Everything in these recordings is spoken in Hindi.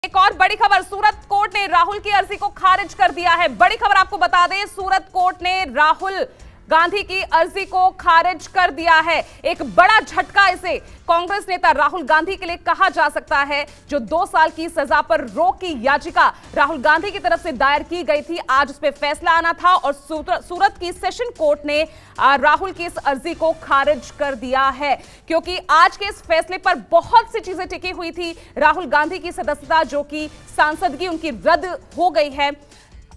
एक और बड़ी खबर, सूरत कोर्ट ने राहुल की अर्जी को खारिज कर दिया है। बड़ी खबर आपको बता दें, सूरत कोर्ट ने राहुल गांधी की अर्जी को खारिज कर दिया है। एक बड़ा झटका इसे कांग्रेस नेता राहुल गांधी के लिए कहा जा सकता है। जो 2 साल की सजा पर रोक की याचिका राहुल गांधी की तरफ से दायर की गई थी, आज उस पर फैसला आना था और सूरत की सेशन कोर्ट ने राहुल की इस अर्जी को खारिज कर दिया है। क्योंकि आज के इस फैसले पर बहुत सी चीजें टिकी हुई थी। राहुल गांधी की सदस्यता, जो कि सांसदगी उनकी रद्द हो गई है,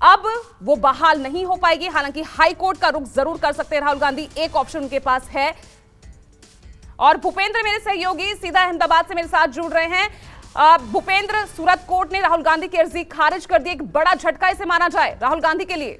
अब वो बहाल नहीं हो पाएगी। हालांकि हाई कोर्ट का रुख जरूर कर सकते हैं राहुल गांधी, एक ऑप्शन उनके पास है। और भूपेंद्र मेरे सहयोगी सीधा अहमदाबाद से मेरे साथ जुड़ रहे हैं। भूपेंद्र, सूरत कोर्ट ने राहुल गांधी की अर्जी खारिज कर दी, एक बड़ा झटका इसे माना जाए राहुल गांधी के लिए।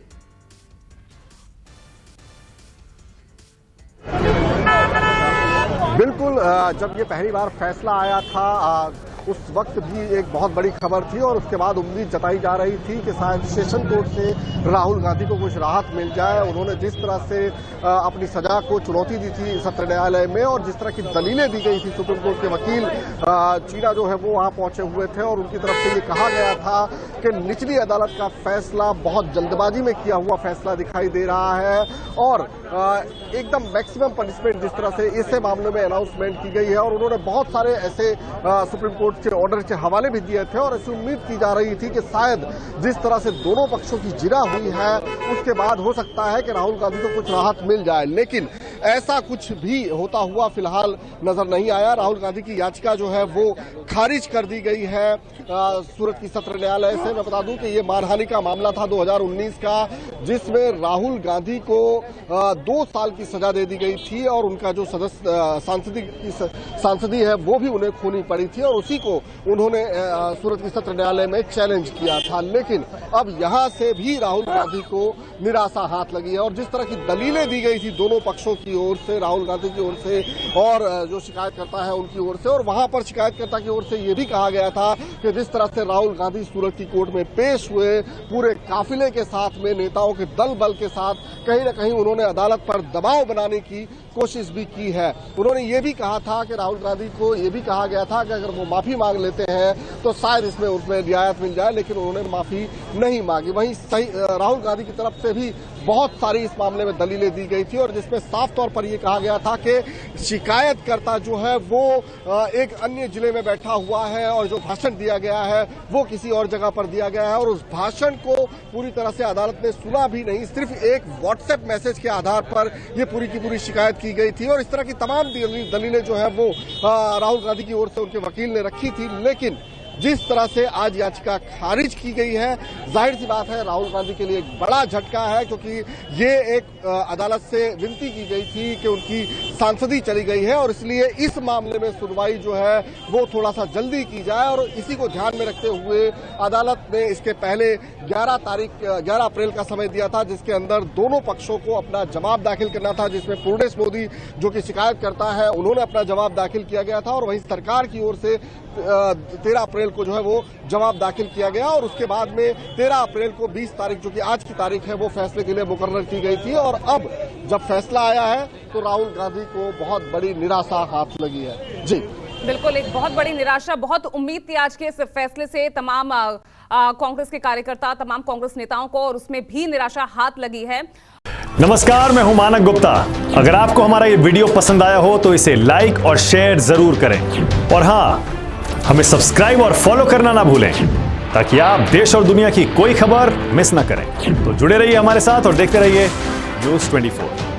बिल्कुल, जब ये पहली बार फैसला आया था उस वक्त भी एक बहुत बड़ी खबर थी और उसके बाद उम्मीद जताई जा रही थी कि शायद सेशन कोर्ट से राहुल गांधी को कुछ राहत मिल जाए। उन्होंने जिस तरह से अपनी सजा को चुनौती दी थी सत्र न्यायालय में और जिस तरह की दलीलें दी गई थी, सुप्रीम कोर्ट के वकील चीना जो है वो वहां पहुंचे हुए थे और उनकी तरफ से ये कहा गया था कि निचली अदालत का फैसला बहुत जल्दबाजी में किया हुआ फैसला दिखाई दे रहा है और एकदम मैक्सिमम पनिशमेंट जिस तरह से इस मामले में अनाउंसमेंट की गई है। और उन्होंने बहुत सारे ऐसे सुप्रीम कोर्ट के ऑर्डर के हवाले भी दिए थे और ऐसी उम्मीद की जा रही थी कि शायद जिस तरह से दोनों पक्षों की जिरा हुई है उसके बाद हो सकता है कि राहुल गांधी को कुछ राहत मिल जाए, लेकिन ऐसा कुछ भी होता हुआ फिलहाल नजर नहीं आया। राहुल गांधी की याचिका जो है वो खारिज कर दी गई है सूरत की सत्र न्यायालय से। मैं बता दूं कि ये मानहानि का मामला था 2019 का, जिसमें राहुल गांधी को 2 साल की सजा दे दी गई थी और उनका जो सांसदी है वो भी उन्हें खोनी पड़ी थी और उसी को उन्होंने सूरत की सत्र न्यायालय में चैलेंज किया था। लेकिन अब यहां से भी राहुल गांधी को निराशा हाथ लगी है और जिस तरह की दलीलें दी गई थी दोनों पक्षों की ओर से, राहुल गांधी की ओर से और जो शिकायतकर्ता है उनकी ओर से, और वहां पर शिकायतकर्ता की ओर से यह भी कहा गया था कि जिस तरह से राहुल गांधी सूरत की कोर्ट में पेश हुए पूरे काफिले के साथ में, नेताओं के दल बल के साथ, कहीं न कहीं उन्होंने अदालत पर दबाव बनाने की कोशिश भी की है। उन्होंने ये भी कहा था कि राहुल गांधी को ये भी कहा गया था कि अगर वो माफी मांग लेते हैं तो शायद उसमें रियायत मिल जाए, लेकिन उन्होंने माफी नहीं मांगी। वहीं राहुल गांधी की तरफ से भी बहुत सारी इस मामले में दलीलें दी गई थी और जिसमें साफ तौर पर यह कहा गया था कि शिकायतकर्ता जो है वो एक अन्य जिले में बैठा हुआ है और जो भाषण दिया गया है वो किसी और जगह पर दिया गया है और उस भाषण को पूरी तरह से अदालत ने सुना भी नहीं, सिर्फ एक व्हाट्सएप मैसेज के आधार पर यह पूरी की पूरी शिकायत की गई थी। और इस तरह की तमाम दलीलें जो है वो राहुल गांधी की ओर से उनके वकील ने रखी थी। लेकिन जिस तरह से आज याचिका खारिज की गई है, जाहिर सी बात है राहुल गांधी के लिए एक बड़ा झटका है, क्योंकि ये एक अदालत से विनती की गई थी कि उनकी सांसदी चली गई है और इसलिए इस मामले में सुनवाई जो है वो थोड़ा सा जल्दी की जाए। और इसी को ध्यान में रखते हुए अदालत ने इसके पहले 11 अप्रैल का समय दिया था, जिसके अंदर दोनों पक्षों को अपना जवाब दाखिल करना था, जिसमें पूर्णेश मोदी जो कि शिकायत करता है उन्होंने अपना जवाब दाखिल किया गया था और वहीं सरकार की ओर से 13 अप्रैल को जो है वो जवाब दाखिल किया गया और उसके बाद में 13 अप्रैल को 20 तारीख जो कि आज की तारीख है वो फैसले के लिए मुकर्रर की गई थी। और अब जब फैसला आया है तो राहुल गांधी को बहुत बड़ी निराशा हाथ लगी है। जी बिल्कुल, एक बहुत बड़ी निराशा, बहुत उम्मीद थी आज के इस फैसले से तमाम कांग्रेस के कार्यकर्ता, तमाम कांग्रेस नेताओं को, और उसमें भी निराशा हाथ लगी है। नमस्कार, मैं हूं मानक गुप्ता। अगर आपको हमारा ये वीडियो पसंद आया हो तो इसे लाइक और शेयर जरूर करें और हाँ, हमें सब्सक्राइब और फॉलो करना ना भूलें ताकि आप देश और दुनिया की कोई खबर मिस ना करें। तो जुड़े रहिए हमारे साथ और देखते रहिए न्यूज़ 24।